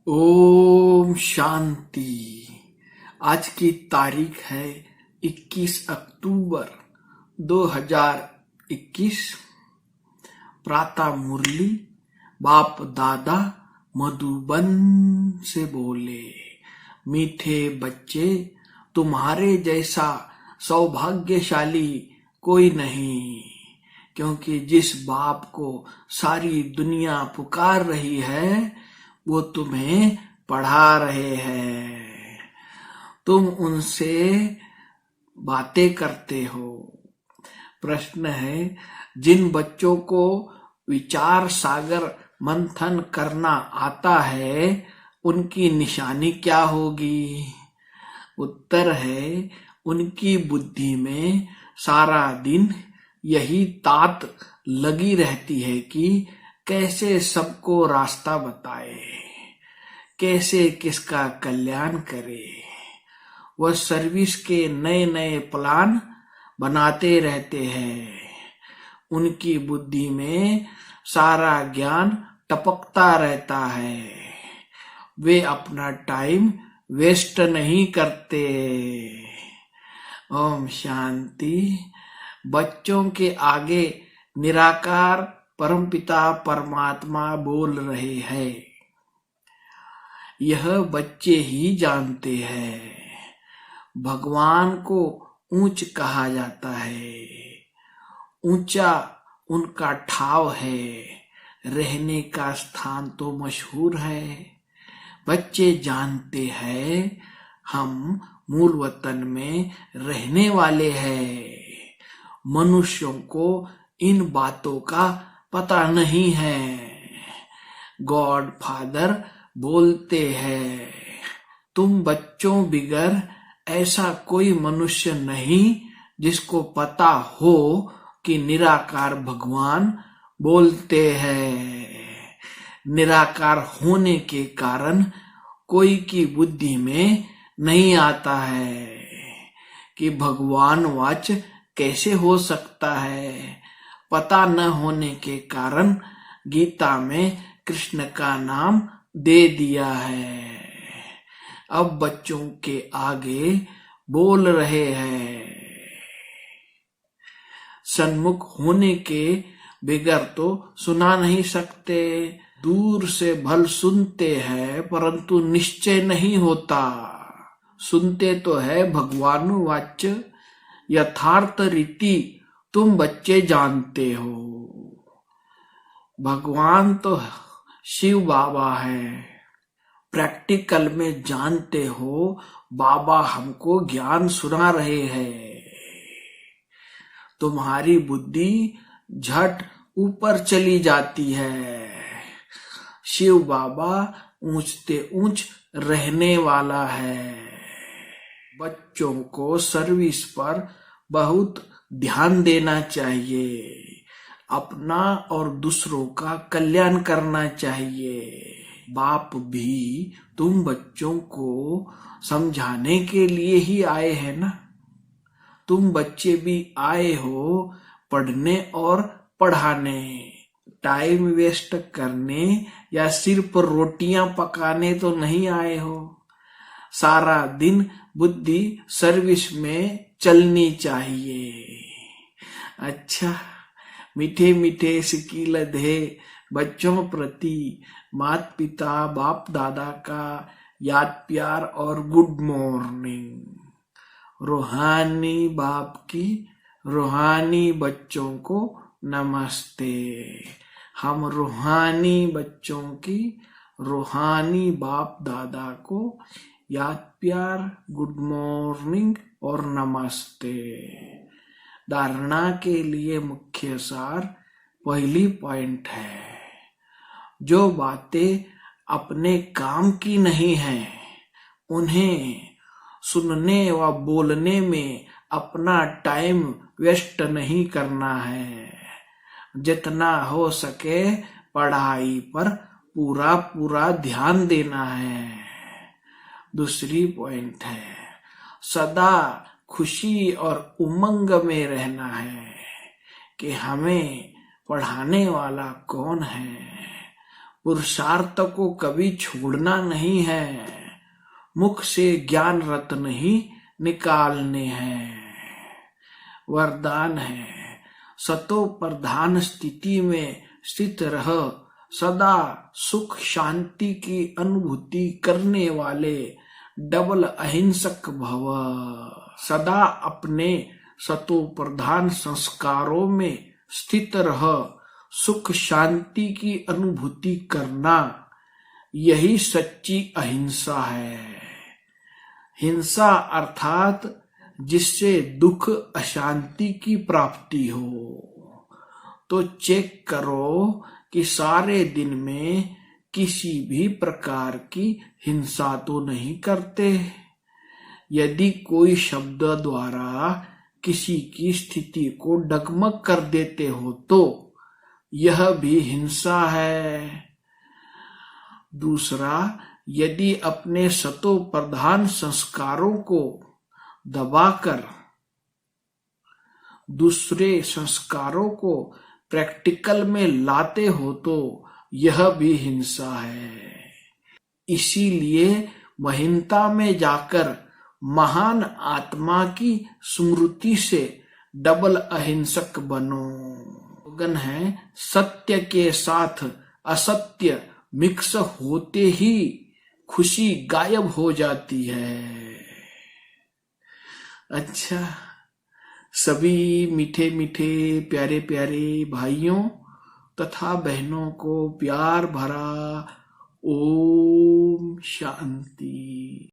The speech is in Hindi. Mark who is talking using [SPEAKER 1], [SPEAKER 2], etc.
[SPEAKER 1] ओम शांति। आज की तारीख है 21 अक्टूबर 2021। प्रातः मुरली बाप दादा मधुबन से बोले, मीठे बच्चे, तुम्हारे जैसा सौभाग्यशाली कोई नहीं, क्योंकि जिस बाप को सारी दुनिया पुकार रही है वो तुम्हें पढ़ा रहे हैं। तुम उनसे बातें करते हो। प्रश्न है, जिन बच्चों को विचार सागर मंथन करना आता है उनकी निशानी क्या होगी? उत्तर है, उनकी बुद्धि में सारा दिन यही तात लगी रहती है कि कैसे सबको रास्ता बताए, कैसे किसका कल्याण करे। वह सर्विस के नए नए प्लान बनाते रहते हैं। उनकी बुद्धि में सारा ज्ञान टपकता रहता है। वे अपना टाइम वेस्ट नहीं करते। ओम शांति। बच्चों के आगे निराकार परमपिता परमात्मा बोल रहे हैं। यह बच्चे ही जानते हैं। भगवान को ऊंच कहा जाता है। ऊंचा उनका ठाव है, रहने का स्थान तो मशहूर है। बच्चे जानते हैं हम मूल वतन में रहने वाले हैं। मनुष्यों को इन बातों का पता नहीं है। गॉड फादर बोलते हैं, तुम बच्चों बिगर ऐसा कोई मनुष्य नहीं जिसको पता हो कि निराकार भगवान बोलते हैं। निराकार होने के कारण कोई की बुद्धि में नहीं आता है कि भगवान वाच कैसे हो सकता है। पता न होने के कारण गीता में कृष्ण का नाम दे दिया है। अब बच्चों के आगे बोल रहे हैं। सन्मुख होने के बगैर तो सुना नहीं सकते। दूर से भल सुनते हैं परंतु निश्चय नहीं होता। सुनते तो है भगवान वाच्य, यथार्थ रीति तुम बच्चे जानते हो। भगवान तो शिव बाबा है। प्रैक्टिकल में जानते हो बाबा हमको ज्ञान सुना रहे हैं। तुम्हारी बुद्धि झट ऊपर चली जाती है। शिव बाबा ऊंचते ऊंच रहने वाला है। बच्चों को सर्विस पर बहुत ध्यान देना चाहिए। अपना और दूसरों का कल्याण करना चाहिए। बाप भी तुम बच्चों को समझाने के लिए ही आए हैं ना। तुम बच्चे भी आए हो पढ़ने और पढ़ाने, टाइम वेस्ट करने या सिर्फ रोटियां पकाने तो नहीं आए हो। सारा दिन बुद्धि सर्विस में चलनी चाहिए। अच्छा, मीठे मीठे सिकील दे बच्चों प्रति माता पिता बाप दादा का याद प्यार और गुड मॉर्निंग। रूहानी बाप की रूहानी बच्चों को नमस्ते। हम रूहानी बच्चों की रूहानी बाप दादा को याद प्यार, गुड मॉर्निंग और नमस्ते। धारणा के लिए मुख्य सार पहली पॉइंट है, जो बातें अपने काम की नहीं है उन्हें सुनने व बोलने में अपना टाइम वेस्ट नहीं करना है। जितना हो सके पढ़ाई पर पूरा पूरा ध्यान देना है। दूसरी पॉइंट है, सदा खुशी और उमंग में रहना है कि हमें पढ़ाने वाला कौन है। पुरुषार्थ को कभी छोड़ना नहीं है, मुख से ज्ञान रत्न ही निकालने हैं। वरदान है, सतो प्रधान स्थिति में स्थित रह, सदा सुख शांति की अनुभूति करने वाले डबल अहिंसक भव। सदा अपने सतो प्रधान संस्कारों में स्थित रह, सुख शांति की अनुभूति करना, यही सच्ची अहिंसा है। हिंसा अर्थात जिससे दुख अशांति की प्राप्ति हो। तो चेक करो कि सारे दिन में किसी भी प्रकार की हिंसा तो नहीं करते। यदि कोई शब्द द्वारा किसी की स्थिति को डगमग कर देते हो तो यह भी हिंसा है। दूसरा, यदि अपने सतो प्रधान संस्कारों को दबाकर दूसरे संस्कारों को प्रैक्टिकल में लाते हो तो यह भी हिंसा है। इसीलिए महिमता में जाकर महान आत्मा की स्मृति से डबल अहिंसक बनो। स्लोगन है, सत्य के साथ असत्य मिक्स होते ही खुशी गायब हो जाती है। अच्छा, सभी मीठे मीठे प्यारे प्यारे भाइयों तथा बहनों को प्यार भरा ओम शांति।